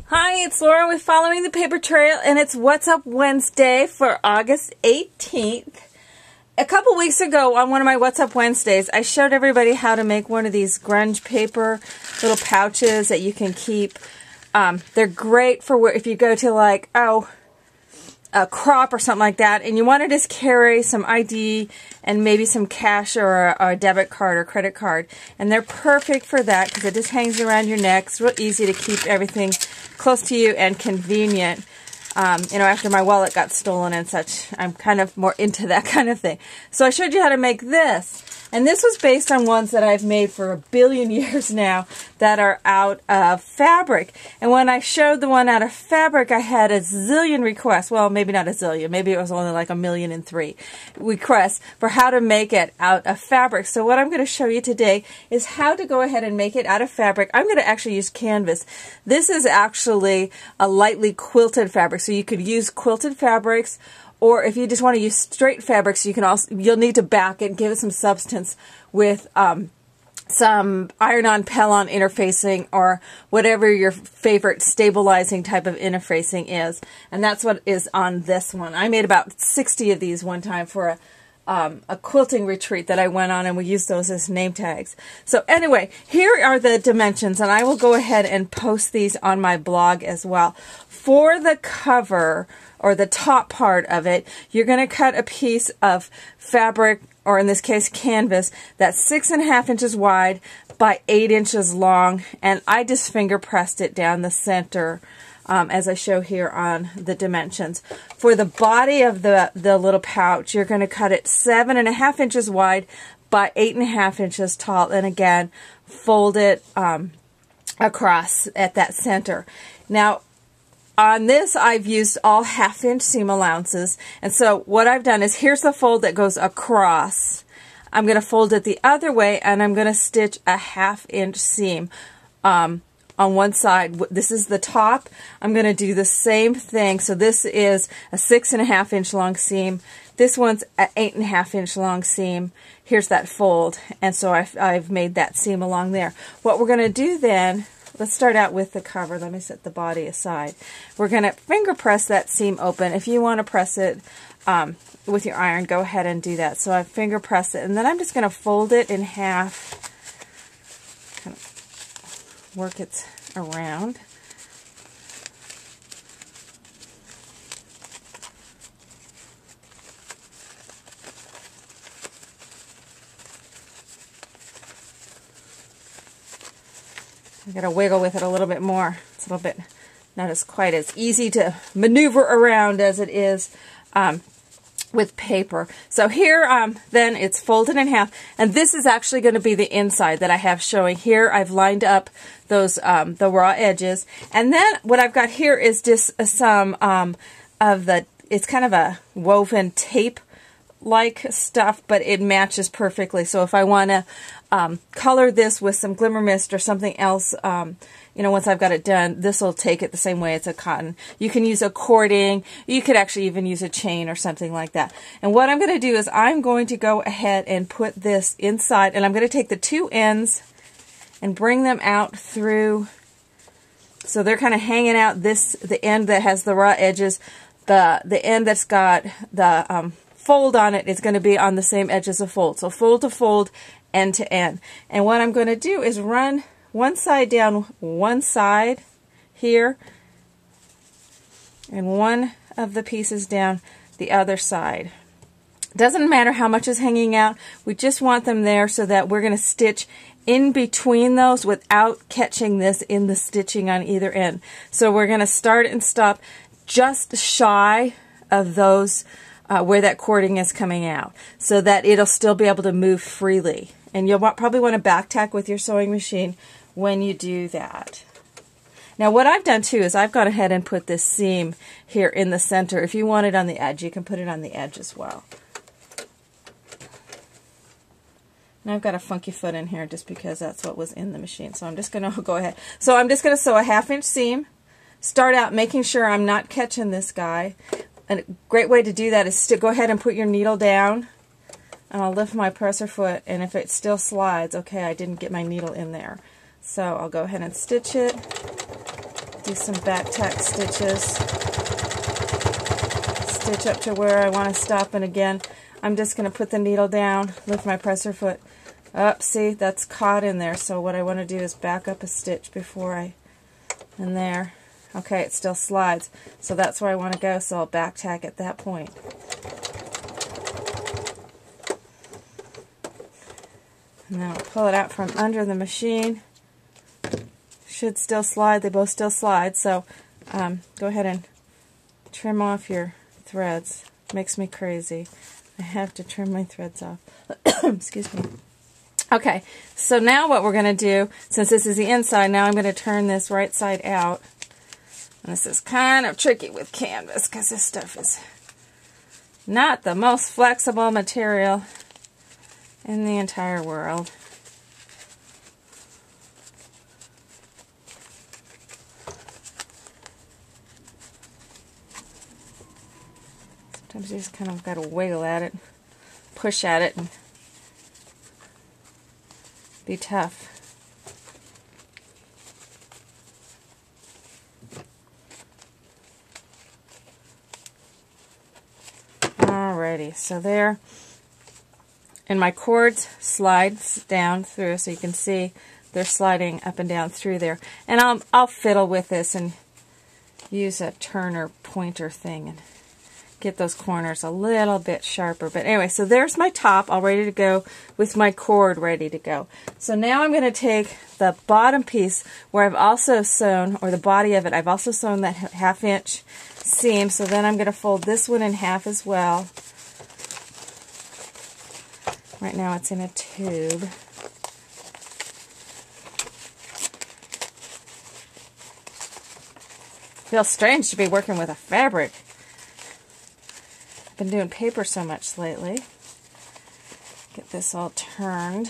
Hi, it's Laura with Following the Paper Trail, and it's What's Up Wednesday for August 18th. A couple weeks ago on one of my What's Up Wednesdays, I showed everybody how to make one of these grunge paper little pouches that you can keep. They're great for if you go to like, a crop or something like that, and you want to just carry some ID and maybe some cash or a debit card or credit card. And they're perfect for that because it just hangs around your neck. It's real easy to keep everything close to you and convenient. After my wallet got stolen and such, I'm kind of more into that kind of thing. So I showed you how to make this. And this was based on ones that I've made for 1 billion years now that are out of fabric. And when I showed the one out of fabric, I had a zillion requests. Well, maybe not a zillion. Maybe it was only like 1,000,003 requests for how to make it out of fabric. So what I'm going to show you today is how to go ahead and make it out of fabric. I'm going to actually use canvas. This is actually a lightly quilted fabric. So you could use quilted fabrics, or if you just want to use straight fabrics, you'll need to back it and give it some substance with some iron-on Pellon interfacing or whatever your favorite stabilizing type of interfacing is. And that's what is on this one. I made about 60 of these one time for a quilting retreat that I went on, and we used those as name tags. So anyway, here are the dimensions, and I will go ahead and post these on my blog as well. For the cover, or the top part of it, you're going to cut a piece of fabric, or in this case canvas, that's 6.5 inches wide by 8 inches long, and I just finger pressed it down the center as I show here on the dimensions. For the body of the little pouch, you're going to cut it 7.5 inches wide by 8.5 inches tall, and again fold it across at that center. Now on this, I've used all 1/2 inch seam allowances. And so what I've done is, here's the fold that goes across. I'm going to fold it the other way, and I'm going to stitch a 1/2 inch seam on one side. This is the top. I'm going to do the same thing. So this is a 6.5 inch long seam. This one's an 8.5 inch long seam. Here's that fold. And so I've made that seam along there. What we're going to do then, let's start out with the cover. Let me set the body aside. We're going to finger press that seam open. If you want to press it with your iron, go ahead and do that. So I finger press it, and then I'm just going to fold it in half, kind of work it around. I gotta wiggle with it a little bit more. It's a little bit not as quite as easy to maneuver around as it is with paper. So here then it's folded in half, and this is actually going to be the inside that I have showing here. I've lined up those the raw edges, and then what I've got here is just some of the, it's kind of a woven tape like stuff, but it matches perfectly. So if I want to color this with some glimmer mist or something else, once I've got it done, this will take it the same way. It's a cotton. You can use a cording. You could actually even use a chain or something like that. And what I'm going to do is I'm going to go ahead and put this inside, and I'm going to take the two ends and bring them out through. So they're kind of hanging out the end that has the raw edges, the end that's got the fold on it is going to be on the same edge as a fold. So fold to fold, end to end. And what I'm going to do is run one side down one side here, and one of the pieces down the other side. Doesn't matter how much is hanging out. We just want them there so that we're going to stitch in between those without catching this in the stitching on either end. So we're going to start and stop just shy of those where that cording is coming out, so that it'll still be able to move freely. And you'll probably want to back tack with your sewing machine when you do that. Now what I've done too is I've gone ahead and put this seam here in the center. If you want it on the edge, you can put it on the edge as well. And I've got a funky foot in here just because that's what was in the machine. So I'm just going to go ahead. So I'm just going to sew a 1/2 inch seam. Start out making sure I'm not catching this guy. And a great way to do that is to go ahead and put your needle down, and I'll lift my presser foot, and if it still slides, okay, I didn't get my needle in there. So I'll go ahead and stitch it, do some back tack stitches. Stitch up to where I want to stop, and again, I'm just going to put the needle down, lift my presser foot up. See, that's caught in there, so what I want to do is back up a stitch before and there. Okay, it still slides, so that's where I want to go, so I'll back tack at that point. And then I'll pull it out from under the machine. Should still slide, they both still slide, so go ahead and trim off your threads. Makes me crazy. I have to trim my threads off. Excuse me. Okay, so now what we're going to do, since this is the inside, now I'm going to turn this right side out. And this is kind of tricky with canvas because this stuff is not the most flexible material in the entire world. Sometimes you just kind of got to wiggle at it, push at it, and be tough. Alrighty, so there, and my cords slides down through, so you can see they're sliding up and down through there. And I'll fiddle with this and use a turner pointer thing and get those corners a little bit sharper. But anyway, so there's my top all ready to go with my cord ready to go. So now I'm going to take the bottom piece where I've also sewn, or the body of it, I've also sewn that 1/2 inch seam. So then I'm going to fold this one in half as well. Right now it's in a tube. Feels strange to be working with a fabric. I've been doing paper so much lately. Get this all turned.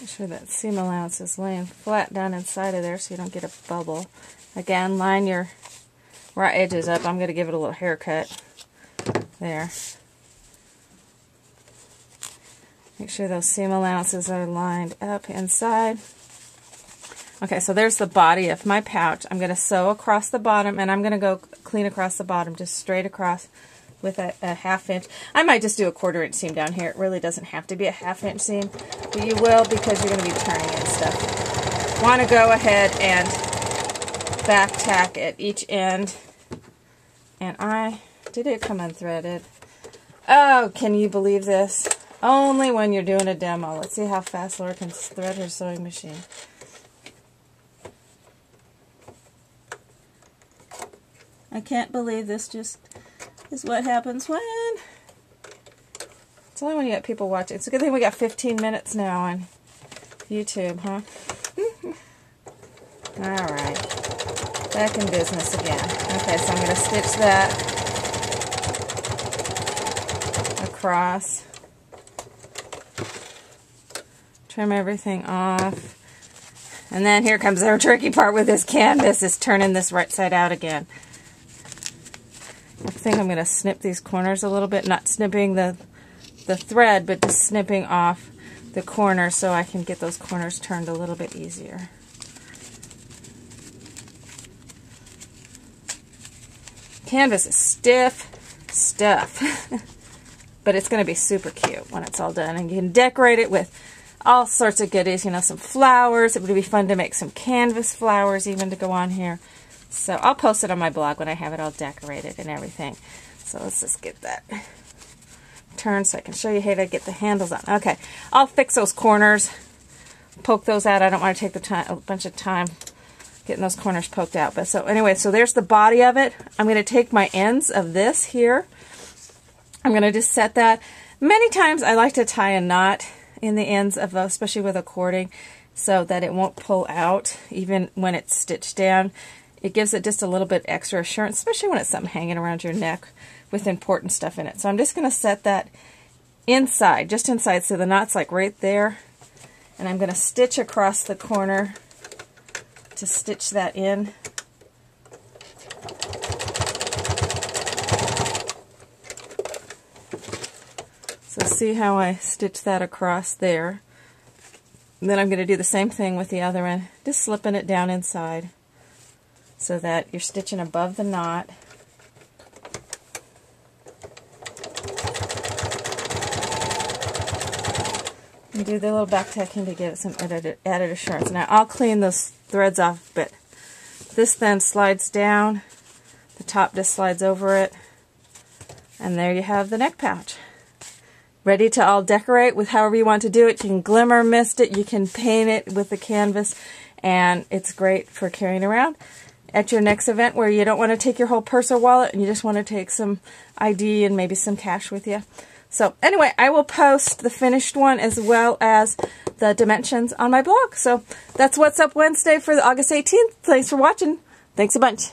Make sure that seam allowance is laying flat down inside of there so you don't get a bubble. Again, line your raw edges up. I'm going to give it a little haircut there. Make sure those seam allowances are lined up inside. Okay, so there's the body of my pouch. I'm going to sew across the bottom, and I'm going to go clean across the bottom, just straight across with a 1/2 inch. I might just do a 1/4 inch seam down here. It really doesn't have to be a 1/2 inch seam, but you will because you're going to be turning and stuff. Want to go ahead and back tack at each end. And did it come unthreaded? Oh, can you believe this? Only when you're doing a demo. Let's see how fast Laura can thread her sewing machine. I can't believe this just is what happens when... It's only when you got people watching. It's a good thing we got 15 minutes now on YouTube, huh? Alright. Back in business again. Okay, so I'm going to stitch that across. Trim everything off. And then here comes our tricky part with this canvas, is turning this right side out again. I think I'm going to snip these corners a little bit, not snipping the thread, but just snipping off the corners so I can get those corners turned a little bit easier. Canvas is stiff stuff, but it's going to be super cute when it's all done, and you can decorate it with all sorts of goodies, you know, some flowers. It would be fun to make some canvas flowers even to go on here. So I'll post it on my blog when I have it all decorated and everything. So let's just get that turned so I can show you how to get the handles on. Okay, I'll fix those corners, poke those out. I don't want to take a bunch of time getting those corners poked out. But so anyway, so there's the body of it. I'm going to take my ends of this here. I'm going to just set that. Many times I like to tie a knot in the ends of, especially with a cording, so that it won't pull out even when it's stitched down. It gives it just a little bit extra assurance, especially when it's something hanging around your neck with important stuff in it. So I'm just going to set that inside, just inside, so the knot's like right there. And I'm going to stitch across the corner to stitch that in. So see how I stitch that across there. And then I'm going to do the same thing with the other end, just slipping it down inside so that you're stitching above the knot. And do the little back tacking to give it some added assurance. Now I'll clean those threads off, but this then slides down, the top just slides over it, and there you have the neck pouch. Ready to all decorate with however you want to do it. You can glimmer mist it, you can paint it with the canvas, and it's great for carrying around at your next event where you don't want to take your whole purse or wallet and you just want to take some ID and maybe some cash with you. So anyway, I will post the finished one as well as the dimensions on my blog. So that's What's Up Wednesday for August 18th. Thanks for watching. Thanks a bunch.